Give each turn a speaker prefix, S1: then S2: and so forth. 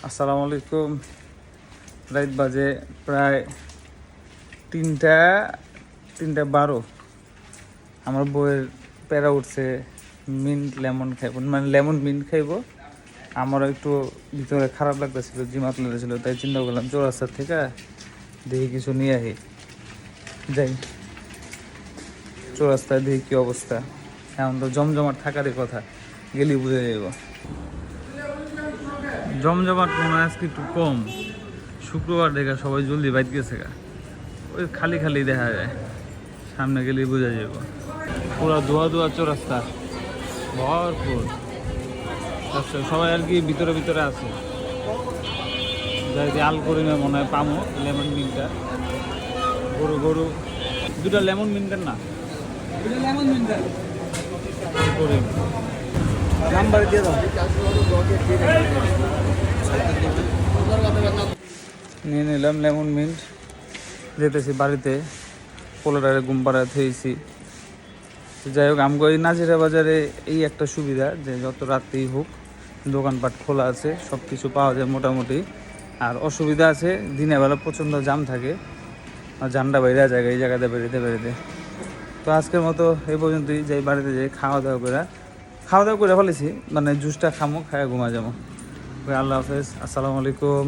S1: আসসালামু আলাইকুম। রাত বাজে প্রায় 3টা 12। আমার বউয়ের প্যারা উঠছে, মিন্ট লেমন খাইব, মানে লেমন মিন্ট খাইব। আমারও একটু ভিতরে খারাপ লাগতেছিল, জিমাত লেগেছিল, তাই চিন্তা করলাম চৌরাস্তার থেকে দেখি কিছু নিয়ে আহি। যাই চৌরাস্তায় দেখি কী অবস্থা। এখন তো জমজমাট থাকারই কথা, গেলেই বুঝে যাইব। জমজমাট মনে হয় আজকে একটু কম, শুক্রবার দেখা সবাই জলদি বাইট গেছে গা, ওই খালি খালি দেখা যায়, সামনে গেলেই বোঝা যাব। পুরো ধোয়া ধোয়া চৌরাস্তা ভরপুর, আচ্ছা সবাই আর কি ভিতরে ভিতরে আছে। যাই আল করিমে মনে হয় পামো লেমন মিনটা, গরু গরু দুটা লেমন মিনটার না, লেমন মিনটার করিম নাম্বার দিয়ে দাও। নিয়ে নিলাম লেমন মিন্ট, যেতেছি বাড়িতে, পোলারে ঘুম পাড়ায় থেয়েছি। যাই হোক, আমগো এই নাজিরা বাজারে এই একটা সুবিধা যে যত রাতেই হোক দোকানপাট খোলা আছে, সব কিছু পাওয়া যায় মোটামুটি। আর অসুবিধা আছে, দিনের বেলা প্রচণ্ড জাম থাকে, আর জামটা বেড়ে যায় এই জায়গাতে বেরোতে বেরোতে। তো আজকের মতো এই পর্যন্তই, যাই বাড়িতে যাই খাওয়া দাওয়া করে ফেলেছি, মানে জুসটা খামো, খায় ঘুমা যাবো। আল্লাহ হাফেজ, আসসালামু আলাইকুম।